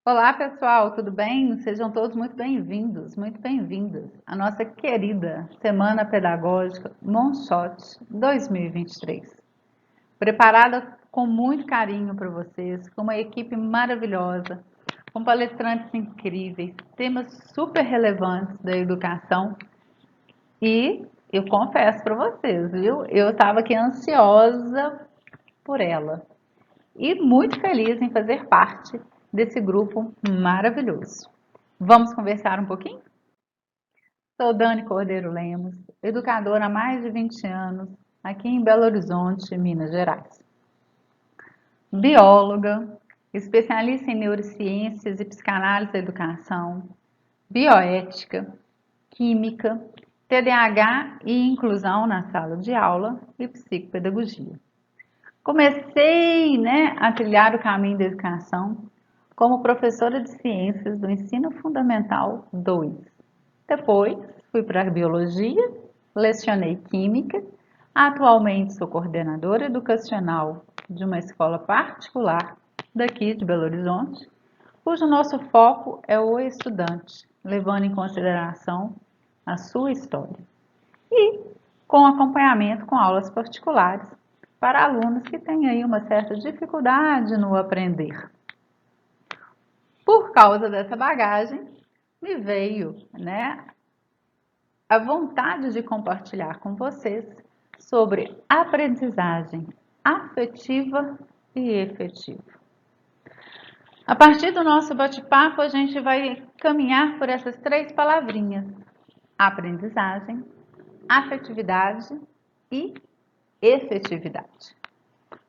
Olá, pessoal, tudo bem? Sejam todos muito bem-vindos, muito bem-vindas à nossa querida Semana Pedagógica Monshot 2023. Preparada com muito carinho para vocês, com uma equipe maravilhosa, com palestrantes incríveis, temas super relevantes da educação e eu confesso para vocês, viu? Eu estava aqui ansiosa por ela e muito feliz em fazer parte desse grupo maravilhoso. Vamos conversar um pouquinho? Sou Dani Cordeiro Lemos, educadora há mais de 20 anos aqui em Belo Horizonte, Minas Gerais. Bióloga, especialista em neurociências e psicanálise da educação, bioética, química, TDAH e inclusão na sala de aula e psicopedagogia. Comecei, a trilhar o caminho da educação como professora de ciências do ensino fundamental 2. Depois, fui para a biologia, lecionei química. Atualmente sou coordenadora educacional de uma escola particular daqui de Belo Horizonte, cujo nosso foco é o estudante, levando em consideração a sua história. E com acompanhamento com aulas particulares para alunos que têm aí uma certa dificuldade no aprender. Por causa dessa bagagem, me veio, a vontade de compartilhar com vocês sobre aprendizagem afetiva e efetiva. A partir do nosso bate-papo, a gente vai caminhar por essas três palavrinhas: aprendizagem, afetividade e efetividade.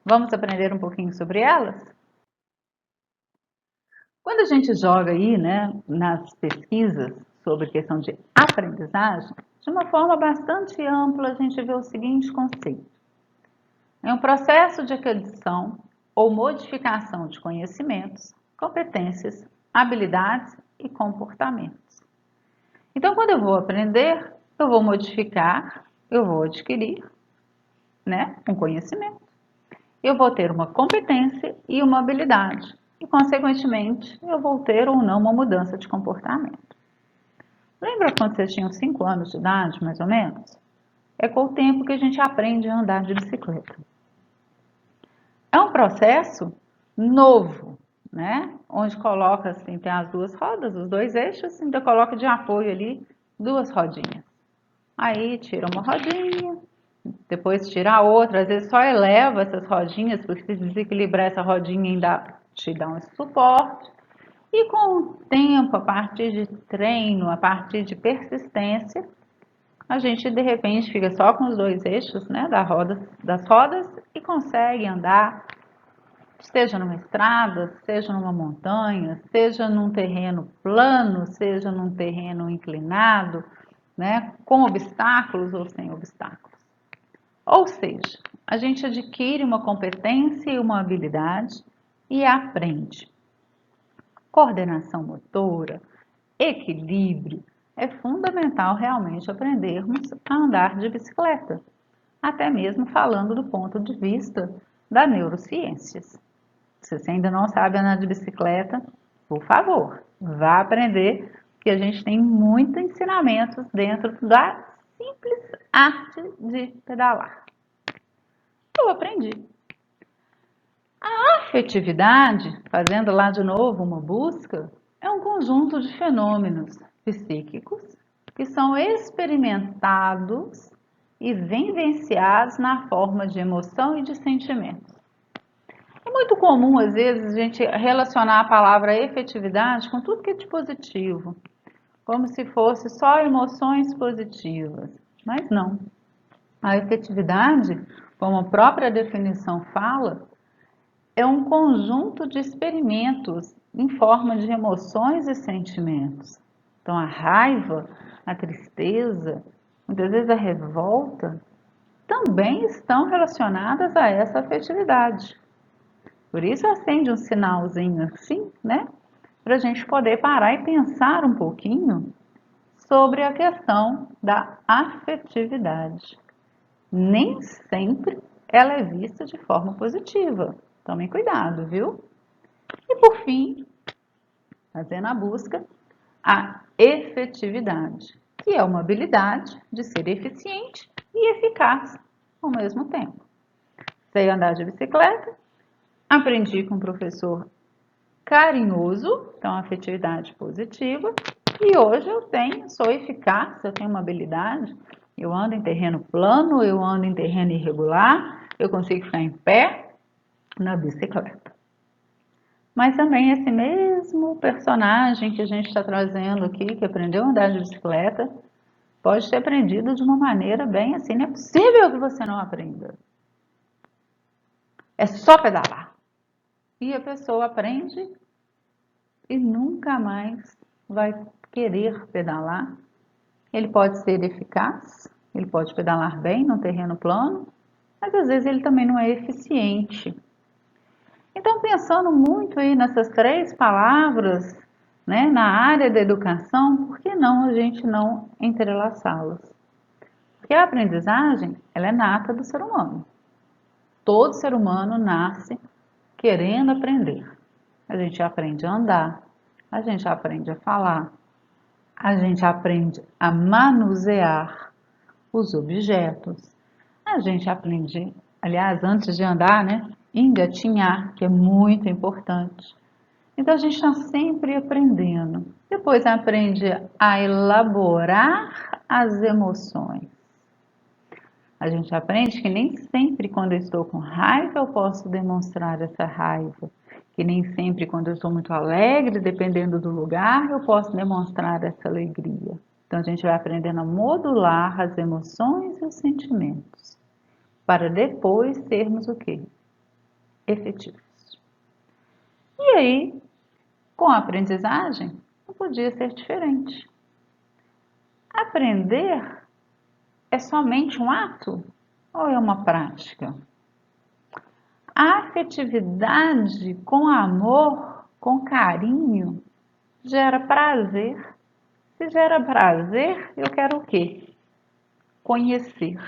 Vamos aprender um pouquinho sobre elas? Quando a gente joga aí, nas pesquisas sobre questão de aprendizagem, de uma forma bastante ampla, a gente vê o seguinte conceito: é um processo de aquisição ou modificação de conhecimentos, competências, habilidades e comportamentos. Então, quando eu vou aprender, eu vou modificar, eu vou adquirir, um conhecimento. Eu vou ter uma competência e uma habilidade. E, consequentemente, eu vou ter ou não uma mudança de comportamento. Lembra quando vocês tinham 5 anos de idade, mais ou menos? É com o tempo que a gente aprende a andar de bicicleta. É um processo novo, onde coloca assim, tem as duas rodas, os dois eixos, ainda coloca de apoio ali 2 rodinhas. Aí tira uma rodinha, depois tira a outra, às vezes só eleva essas rodinhas, porque se desequilibrar essa rodinha ainda te dá um suporte. E com o tempo, a partir de treino, a partir de persistência, a gente de repente fica só com os 2 eixos, das rodas e consegue andar, seja numa estrada, seja numa montanha, seja num terreno plano, seja num terreno inclinado, com obstáculos ou sem obstáculos. Ou seja, a gente adquire uma competência e uma habilidade e aprende. Coordenação motora, equilíbrio, é fundamental realmente aprendermos a andar de bicicleta, até mesmo falando do ponto de vista das neurociências. Se você ainda não sabe andar de bicicleta, por favor, vá aprender, que a gente tem muitos ensinamentos dentro da simples arte de pedalar. Eu aprendi. A afetividade, fazendo lá de novo uma busca, é um conjunto de fenômenos psíquicos que são experimentados e vivenciados na forma de emoção e de sentimento. É muito comum, às vezes, a gente relacionar a palavra efetividade com tudo que é de positivo, como se fosse só emoções positivas, mas não. A efetividade, como a própria definição fala, é um conjunto de experimentos em forma de emoções e sentimentos. Então, a raiva, a tristeza, muitas vezes a revolta, também estão relacionadas a essa afetividade. Por isso acende um sinalzinho assim, para a gente poder parar e pensar um pouquinho sobre a questão da afetividade. Nem sempre ela é vista de forma positiva. Tomem cuidado, viu? E por fim, fazendo a busca, a efetividade, que é uma habilidade de ser eficiente e eficaz ao mesmo tempo. Sei andar de bicicleta, aprendi com um professor carinhoso, então afetividade positiva, e hoje sou eficaz, eu tenho uma habilidade, eu ando em terreno plano, eu ando em terreno irregular, eu consigo ficar em pé na bicicleta. Mas também esse mesmo personagem que a gente está trazendo aqui, que aprendeu a andar de bicicleta, pode ter aprendido de uma maneira bem assim, não é possível que você não aprenda. É só pedalar. E a pessoa aprende e nunca mais vai querer pedalar. Ele pode ser eficaz, ele pode pedalar bem no terreno plano, mas às vezes ele também não é eficiente. Então, pensando muito aí nessas 3 palavras, né, na área da educação, por que não a gente não entrelaçá-las? Porque a aprendizagem, ela é nata do ser humano. Todo ser humano nasce querendo aprender. A gente aprende a andar, a gente aprende a falar, a gente aprende a manusear os objetos, a gente aprende, aliás, antes de andar, né, engatinhar, que é muito importante. Então a gente está sempre aprendendo. Depois aprende a elaborar as emoções. A gente aprende que nem sempre quando eu estou com raiva eu posso demonstrar essa raiva. Que nem sempre quando eu estou muito alegre, dependendo do lugar, eu posso demonstrar essa alegria. Então a gente vai aprendendo a modular as emoções e os sentimentos. Para depois sermos o quê? Efetivos. E aí, com a aprendizagem, não podia ser diferente. Aprender é somente um ato ou é uma prática? A afetividade com amor, com carinho, gera prazer. Se gera prazer, eu quero o quê? Conhecer.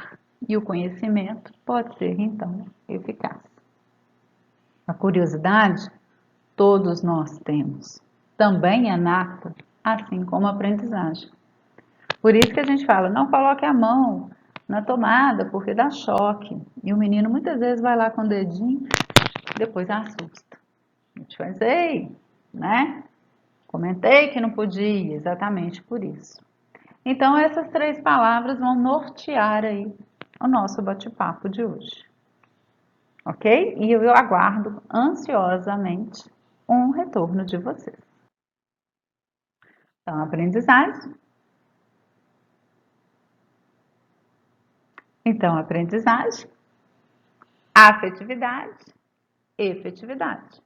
E o conhecimento pode ser, então, eficaz. A curiosidade, todos nós temos. Também é nata, assim como a aprendizagem. Por isso que a gente fala, não coloque a mão na tomada, porque dá choque. E o menino muitas vezes vai lá com o dedinho, depois assusta. Eu te falei, né? Comentei que não podia, exatamente por isso. Então, essas 3 palavras vão nortear aí o nosso bate-papo de hoje. Ok? E eu aguardo ansiosamente um retorno de vocês. Então, aprendizagem. Então, aprendizagem, afetividade, efetividade.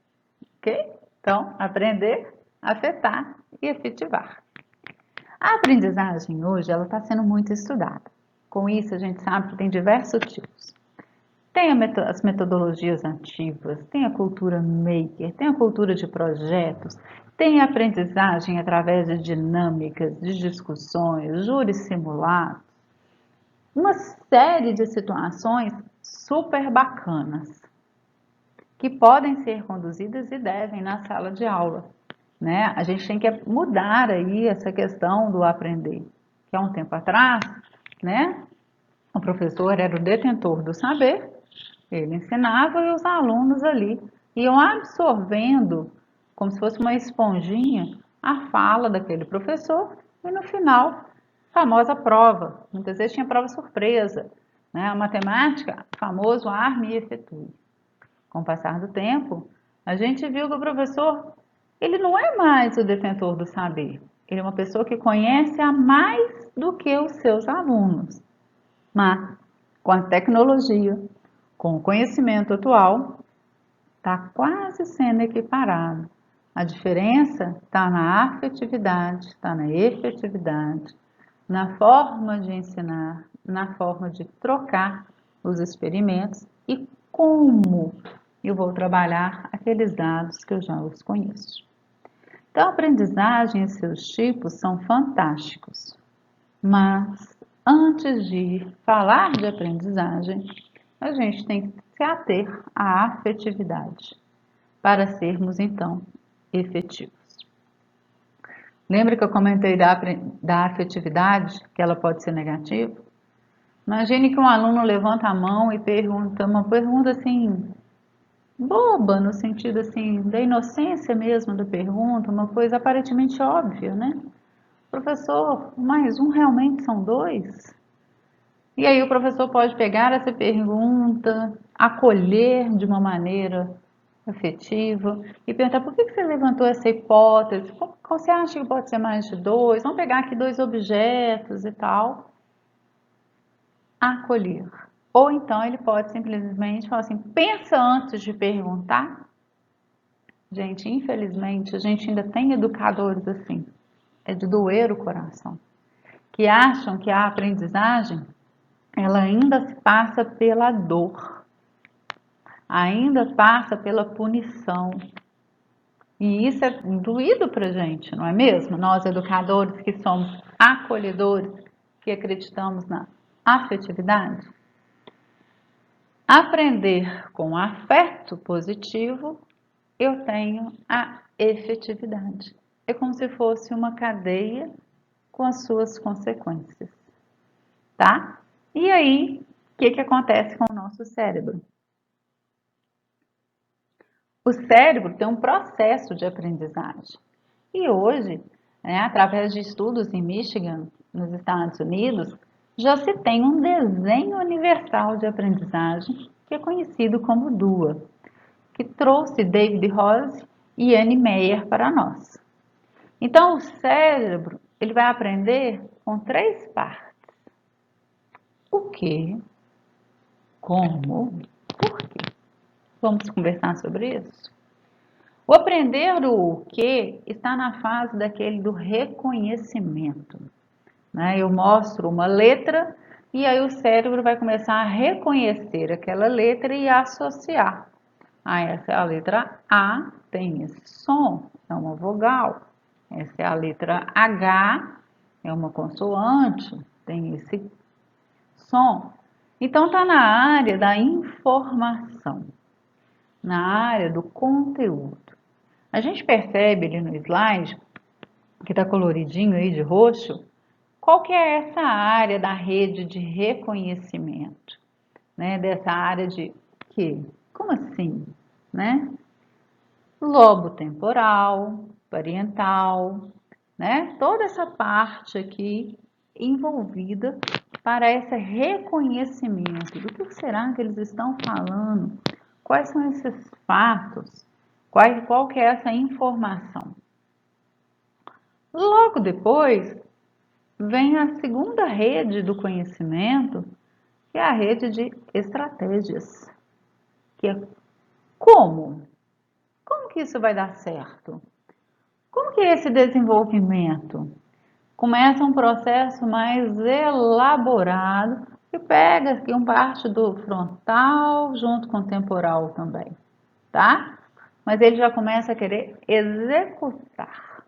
Ok? Então, aprender, afetar e efetivar. A aprendizagem hoje ela está sendo muito estudada. Com isso, a gente sabe que tem diversos tipos. Tem as metodologias ativas, tem a cultura maker, tem a cultura de projetos, tem a aprendizagem através de dinâmicas, de discussões, júris simulados. Uma série de situações super bacanas que podem ser conduzidas e devem na sala de aula. Né? A gente tem que mudar aí essa questão do aprender. Que há um tempo atrás, né, o professor era o detentor do saber, ele ensinava e os alunos ali iam absorvendo, como se fosse uma esponjinha, a fala daquele professor e no final, famosa prova. Muitas vezes tinha prova surpresa. Né? A matemática, famoso arme e efetue. Com o passar do tempo, a gente viu que o professor, ele não é mais o detentor do saber. Ele é uma pessoa que conhece a mais do que os seus alunos. Mas, com a tecnologia, com o conhecimento atual, está quase sendo equiparado. A diferença está na afetividade, está na efetividade, na forma de ensinar, na forma de trocar os experimentos e como eu vou trabalhar aqueles dados que eu já os conheço. Então, a aprendizagem e seus tipos são fantásticos, mas antes de falar de aprendizagem, a gente tem que se ater à afetividade para sermos, então, efetivos. Lembra que eu comentei da afetividade, que ela pode ser negativa? Imagine que um aluno levanta a mão e pergunta uma pergunta assim, boba, no sentido assim, da inocência mesmo da pergunta, uma coisa aparentemente óbvia, né? Professor, mais um realmente são dois? E aí o professor pode pegar essa pergunta, acolher de uma maneira afetiva e perguntar por que você levantou essa hipótese? Qual você acha que pode ser mais de dois? Vamos pegar aqui dois objetos e tal. Acolher. Ou então ele pode simplesmente falar assim, pensa antes de perguntar. Gente, infelizmente, a gente ainda tem educadores assim, é de doer o coração, que acham que a aprendizagem, ela ainda se passa pela dor, ainda passa pela punição. E isso é doído pra gente, não é mesmo? Nós, educadores que somos acolhedores, que acreditamos na afetividade. Aprender com afeto positivo, eu tenho a efetividade. É como se fosse uma cadeia com as suas consequências, tá? E aí, o que acontece com o nosso cérebro? O cérebro tem um processo de aprendizagem. E hoje, né, através de estudos em Michigan, nos Estados Unidos, já se tem um desenho universal de aprendizagem que é conhecido como DUA, que trouxe David Rose e Annie Meyer para nós. Então, o cérebro ele vai aprender com três partes. O que, como, por quê? Vamos conversar sobre isso? O aprender o que está na fase daquele do reconhecimento. Né? Eu mostro uma letra e aí o cérebro vai começar a reconhecer aquela letra e associar. Ah, essa é a letra A, tem esse som, é uma vogal. Essa é a letra H, é uma consoante, tem esse som. Então, está na área da informação, na área do conteúdo. A gente percebe ali no slide, que está coloridinho aí de roxo, qual que é essa área da rede de reconhecimento, né? Dessa área de quê? Como assim, né? Lobo temporal, parietal, né? Toda essa parte aqui envolvida para esse reconhecimento do que será que eles estão falando, quais são esses fatos, qual que é essa informação. Logo depois vem a segunda rede do conhecimento, que é a rede de estratégias, que é como? Como que isso vai dar certo? Como que é esse desenvolvimento? Começa um processo mais elaborado que pega aqui um parte do frontal junto com o temporal também, tá? Mas ele já começa a querer executar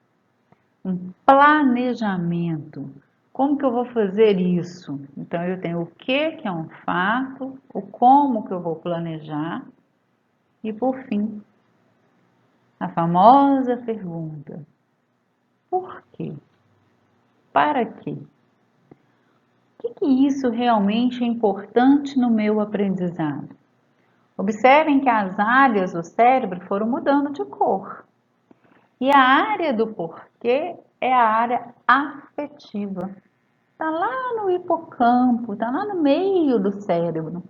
um planejamento. Como que eu vou fazer isso? Então eu tenho o que é um fato, o como que eu vou planejar e por fim a famosa pergunta: por quê? Para quê? O que isso realmente é importante no meu aprendizado? Observem que as áreas do cérebro foram mudando de cor. E a área do porquê é a área afetiva. Está lá no hipocampo, está lá no meio do cérebro,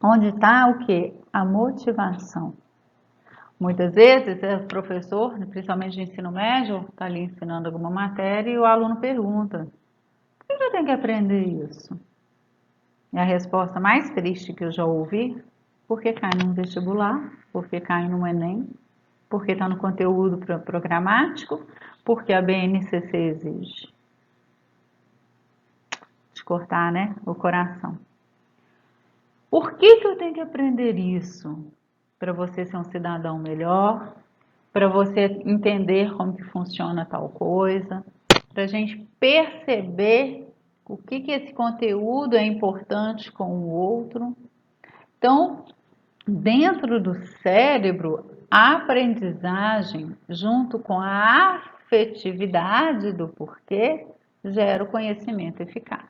onde está o que? A motivação. Muitas vezes o professor, principalmente de ensino médio, está ali ensinando alguma matéria e o aluno pergunta: por que eu tenho que aprender isso? E a resposta mais triste que eu já ouvi: porque cai num vestibular, porque cai no Enem, porque está no conteúdo programático, porque a BNCC exige. De cortar, né, o coração. Por que eu tenho que aprender isso? Para você ser um cidadão melhor, para você entender como que funciona tal coisa, para a gente perceber o que esse conteúdo é importante com o outro. Então, dentro do cérebro, a aprendizagem, junto com a afetividade do porquê gera o conhecimento eficaz.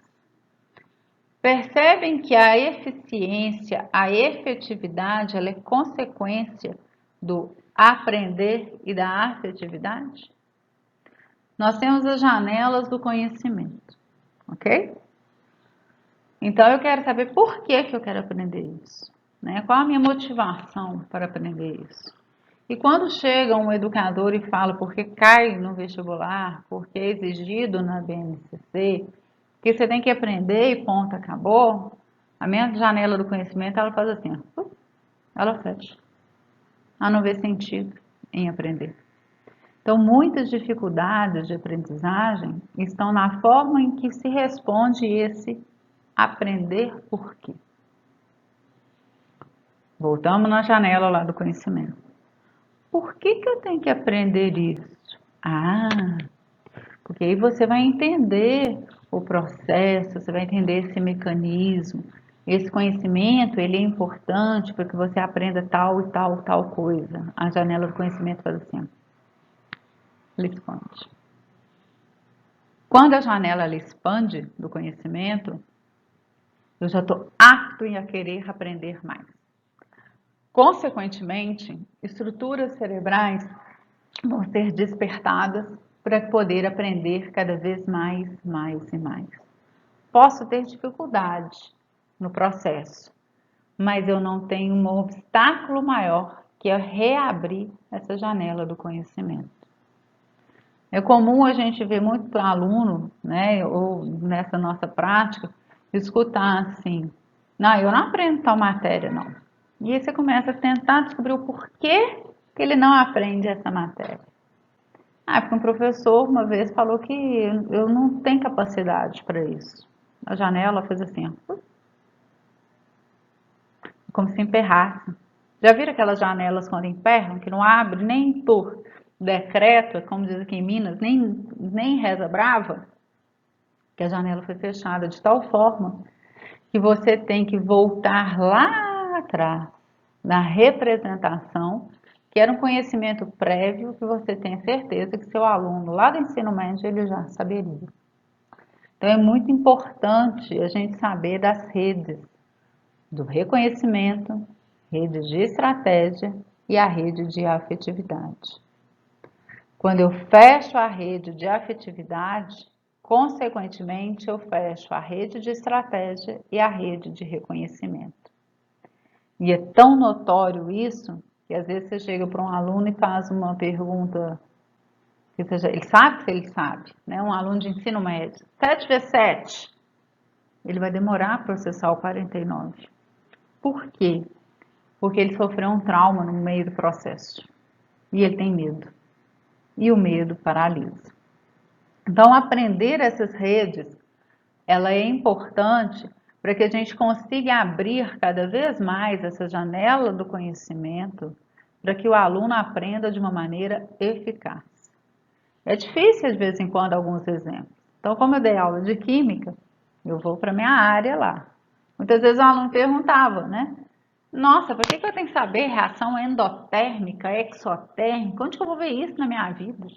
Percebem que a eficiência, a efetividade, ela é consequência do aprender e da afetividade? Nós temos as janelas do conhecimento, ok? Então, eu quero saber por que eu quero aprender isso, né? Qual a minha motivação para aprender isso? E quando chega um educador e fala porque cai no vestibular, porque é exigido na BNCC, que você tem que aprender e ponto, acabou, a minha janela do conhecimento, ela faz assim, ó, ela fecha. Ela não vê sentido em aprender. Então, muitas dificuldades de aprendizagem estão na forma em que se responde esse aprender por quê. Voltamos na janela lá do conhecimento. Por que eu tenho que aprender isso? Ah, porque aí você vai entender o processo, você vai entender esse mecanismo. Esse conhecimento, ele é importante para que você aprenda tal e tal, tal coisa. A janela do conhecimento faz assim, ele expande. Quando a janela ela expande do conhecimento, eu já estou apto a querer aprender mais. Consequentemente, estruturas cerebrais vão ser despertadas para poder aprender cada vez mais e mais. Posso ter dificuldade no processo, mas eu não tenho um obstáculo maior que é reabrir essa janela do conhecimento. É comum a gente ver muito aluno, né, ou nessa nossa prática, escutar assim, não, eu não aprendo tal matéria, não. E aí você começa a tentar descobrir o porquê que ele não aprende essa matéria. Ah, porque um professor uma vez falou que eu não tenho capacidade para isso. A janela fez assim, ó, como se emperrasse. Já viram aquelas janelas quando emperram, que não abre nem por decreto, como diz aqui em Minas, nem reza brava? Que a janela foi fechada de tal forma que você tem que voltar lá atrás, na representação, que era um conhecimento prévio que você tem certeza que seu aluno lá do ensino médio ele já saberia. Então é muito importante a gente saber das redes do reconhecimento, rede de estratégia e a rede de afetividade. Quando eu fecho a rede de afetividade, consequentemente eu fecho a rede de estratégia e a rede de reconhecimento. E é tão notório isso que às vezes você chega para um aluno e faz uma pergunta, que seja, ele sabe se ele sabe, né? Um aluno de ensino médio, 7 vezes 7, ele vai demorar a processar o 49. Por quê? Porque ele sofreu um trauma no meio do processo e ele tem medo. E o medo paralisa. Então, aprender essas redes, ela é importante para que a gente consiga abrir cada vez mais essa janela do conhecimento para que o aluno aprenda de uma maneira eficaz. É difícil, de vez em quando, alguns exemplos. Então, como eu dei aula de química, eu vou para a minha área lá. Muitas vezes o aluno perguntava, né? Nossa, por que eu tenho que saber reação endotérmica, exotérmica? Onde que eu vou ver isso na minha vida?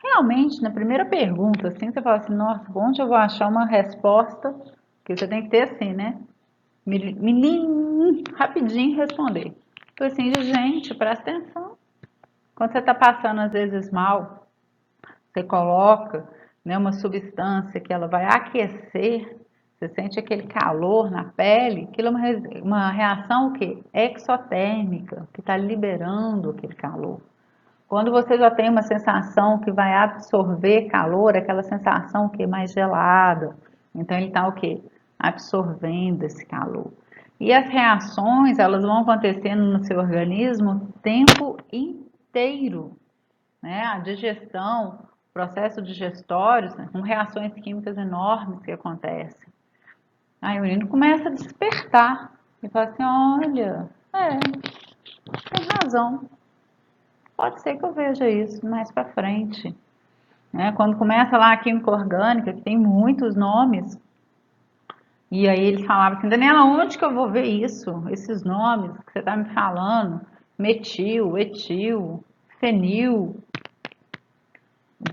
Realmente, na primeira pergunta, assim, você fala assim, nossa, onde eu vou achar uma resposta? Que você tem que ter assim, né? Menino, rapidinho responder. Então, assim, gente, presta atenção. Quando você está passando, às vezes, mal, você coloca, né, uma substância que ela vai aquecer, você sente aquele calor na pele, aquilo é uma reação o quê? Exotérmica, que está liberando aquele calor. Quando você já tem uma sensação que vai absorver calor, aquela sensação que é mais gelada. Então ele está o quê? Absorvendo esse calor. E as reações, elas vão acontecendo no seu organismo o tempo inteiro, né? A digestão, o processo digestório, né? Com reações químicas enormes que acontecem. Aí o menino começa a despertar e fala assim, olha, tem razão. Pode ser que eu veja isso mais para frente. Né? Quando começa lá a química orgânica, que tem muitos nomes, e aí ele falava assim, Daniela, onde que eu vou ver isso? Esses nomes que você está me falando, metil, etil, fenil.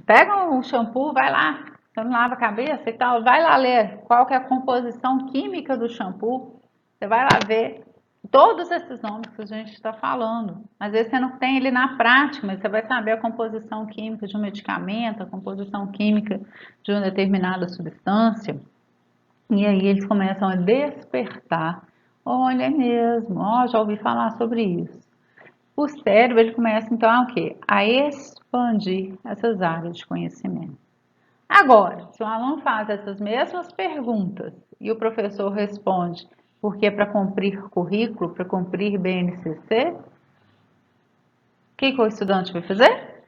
Pega o shampoo, vai lá, você não lava a cabeça e tal, vai lá ler qual que é a composição química do shampoo, você vai lá ver todos esses nomes que a gente está falando. Às vezes você não tem ele na prática, mas você vai saber a composição química de um medicamento, a composição química de uma determinada substância. E aí eles começam a despertar. Olha, é mesmo, ó, já ouvi falar sobre isso. O cérebro ele começa então a o quê? A expandir essas áreas de conhecimento. Agora, se o aluno faz essas mesmas perguntas e o professor responde porque é para cumprir currículo, para cumprir BNCC, o que o estudante vai fazer?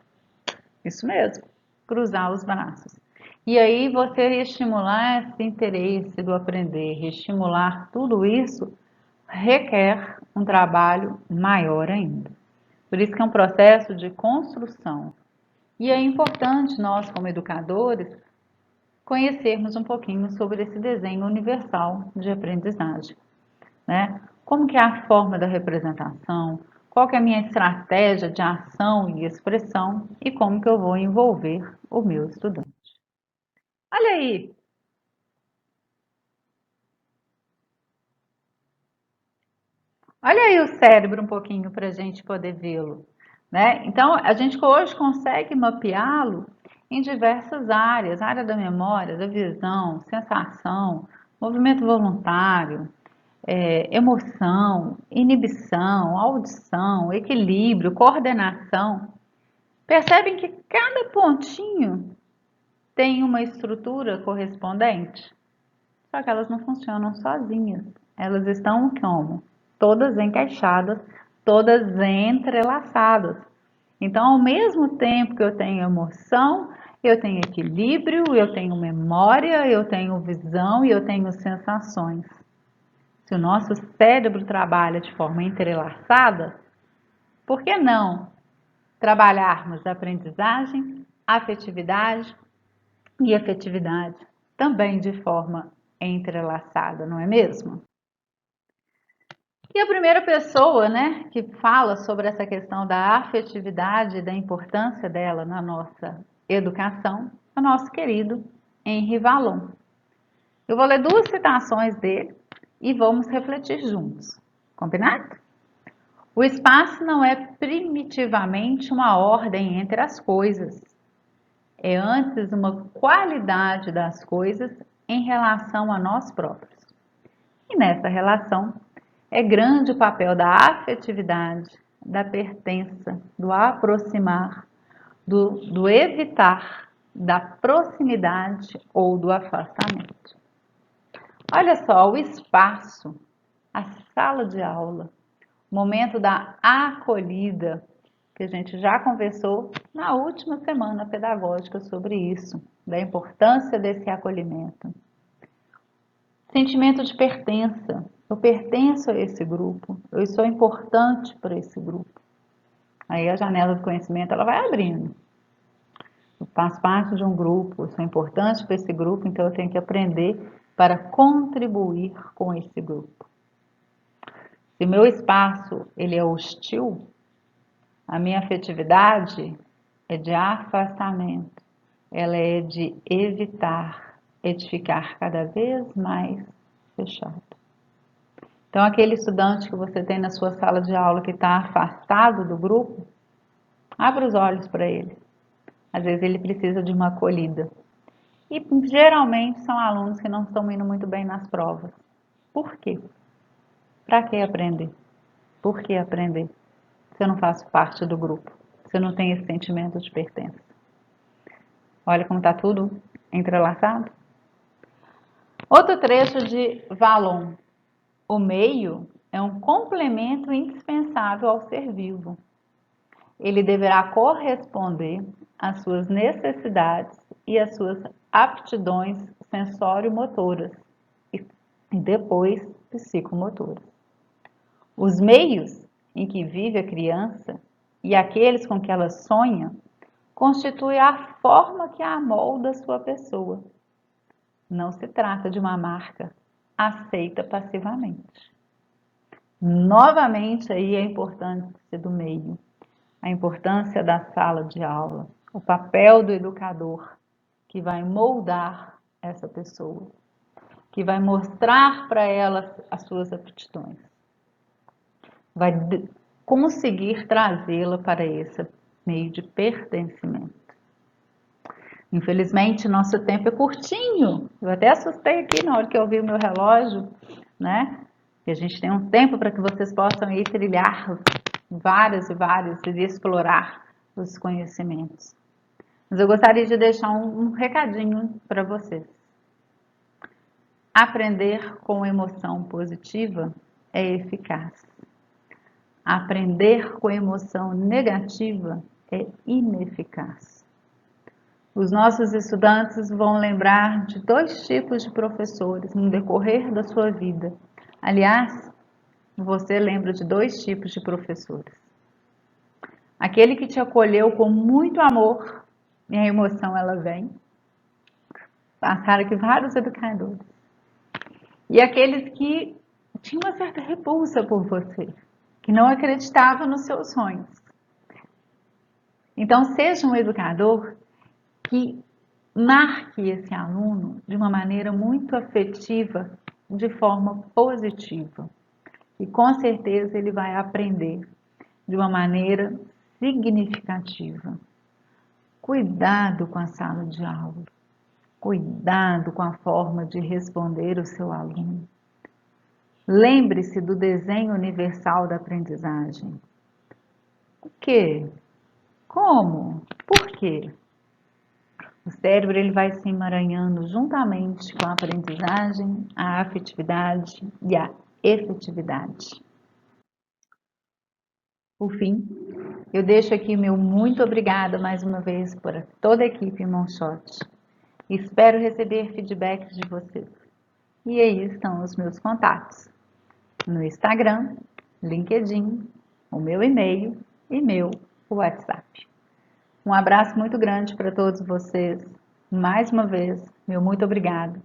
Isso mesmo, cruzar os braços. E aí você estimular esse interesse do aprender, estimular tudo isso, requer um trabalho maior ainda. Por isso que é um processo de construção. E é importante nós, como educadores, conhecermos um pouquinho sobre esse desenho universal de aprendizagem, né? Como que é a forma da representação, qual que é a minha estratégia de ação e expressão e como que eu vou envolver o meu estudante. Olha aí, olha aí o cérebro um pouquinho para a gente poder vê-lo, né? Então, a gente hoje consegue mapeá-lo em diversas áreas, área da memória, da visão, sensação, movimento voluntário, emoção, inibição, audição, equilíbrio, coordenação. Percebem que cada pontinho tem uma estrutura correspondente? Só que elas não funcionam sozinhas. Elas estão como? Todas encaixadas, todas entrelaçadas. Então, ao mesmo tempo que eu tenho emoção, eu tenho equilíbrio, eu tenho memória, eu tenho visão e eu tenho sensações. Se o nosso cérebro trabalha de forma entrelaçada, por que não trabalharmos a aprendizagem, afetividade e efetividade também de forma entrelaçada, não é mesmo? E a primeira pessoa, né, que fala sobre essa questão da afetividade e da importância dela na nossa educação, é o nosso querido Henri Vallon. Eu vou ler duas citações dele e vamos refletir juntos. Combinado? O espaço não é primitivamente uma ordem entre as coisas, é antes uma qualidade das coisas em relação a nós próprios. E nessa relação é grande o papel da afetividade, da pertença, do aproximar, do evitar, da proximidade ou do afastamento. Olha só, o espaço, a sala de aula, o momento da acolhida, que a gente já conversou na última semana pedagógica sobre isso, da importância desse acolhimento. Sentimento de pertença. Eu pertenço a esse grupo, eu sou importante para esse grupo. Aí a janela do conhecimento ela vai abrindo. Eu faço parte de um grupo, eu sou importante para esse grupo, então eu tenho que aprender para contribuir com esse grupo. Se meu espaço ele é hostil, a minha afetividade é de afastamento, ela é de evitar, é de ficar cada vez mais fechado. Então, aquele estudante que você tem na sua sala de aula que está afastado do grupo, abra os olhos para ele. Às vezes ele precisa de uma acolhida. E geralmente são alunos que não estão indo muito bem nas provas. Por quê? Para que aprender? Por que aprender? Se eu não faço parte do grupo, se eu não tenho esse sentimento de pertença. Olha como está tudo entrelaçado. Outro trecho de Vallon. O meio é um complemento indispensável ao ser vivo. Ele deverá corresponder às suas necessidades e às suas aptidões sensório-motoras e depois psicomotoras. Os meios em que vive a criança e aqueles com que ela sonha constituem a forma que amolda sua pessoa. Não se trata de uma marca aceita passivamente. Novamente aí a importância do meio, a importância da sala de aula, o papel do educador que vai moldar essa pessoa, que vai mostrar para ela as suas aptidões, vai conseguir trazê-la para esse meio de pertencimento. Infelizmente, nosso tempo é curtinho. Eu até assustei aqui na hora que eu vi o meu relógio, né? E a gente tem um tempo para que vocês possam ir trilhar vários e explorar os conhecimentos. Mas eu gostaria de deixar um recadinho para vocês. Aprender com emoção positiva é eficaz. Aprender com emoção negativa é ineficaz. Os nossos estudantes vão lembrar de 2 tipos de professores no decorrer da sua vida. Aliás, você lembra de 2 tipos de professores. Aquele que te acolheu com muito amor, e a emoção ela vem. Passaram aqui vários educadores. E aqueles que tinham uma certa repulsa por você, que não acreditavam nos seus sonhos. Então, seja um educador que marque esse aluno de uma maneira muito afetiva, de forma positiva. E com certeza ele vai aprender de uma maneira significativa. Cuidado com a sala de aula. Cuidado com a forma de responder o seu aluno. Lembre-se do desenho universal da aprendizagem. O quê? Como? Por quê? O cérebro ele vai se emaranhando juntamente com a aprendizagem, a afetividade e a efetividade. Por fim, eu deixo aqui meu muito obrigada mais uma vez por toda a equipe Moonshot. Espero receber feedbacks de vocês. E aí estão os meus contatos. No Instagram, LinkedIn, o meu e-mail e meu WhatsApp. Um abraço muito grande para todos vocês. Mais uma vez, meu muito obrigado.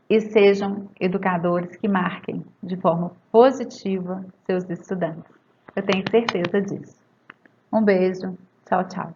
E sejam educadores que marquem de forma positiva seus estudantes. Eu tenho certeza disso. Um beijo. Tchau, tchau.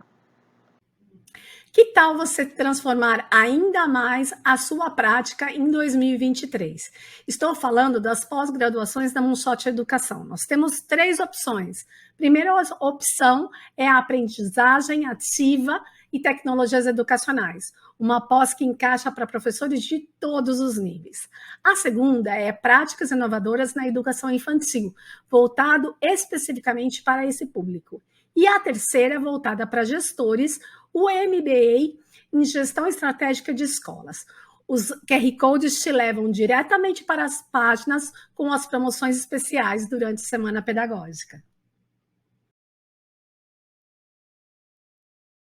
Que tal você transformar ainda mais a sua prática em 2023? Estou falando das pós-graduações da Moonshot Educação. Nós temos 3 opções. Primeira opção é a aprendizagem ativa e tecnologias educacionais, uma pós que encaixa para professores de todos os níveis. A segunda é práticas inovadoras na educação infantil, voltado especificamente para esse público. E a terceira é voltada para gestores, o MBA em Gestão Estratégica de Escolas. Os QR Codes te levam diretamente para as páginas com as promoções especiais durante a Semana Pedagógica.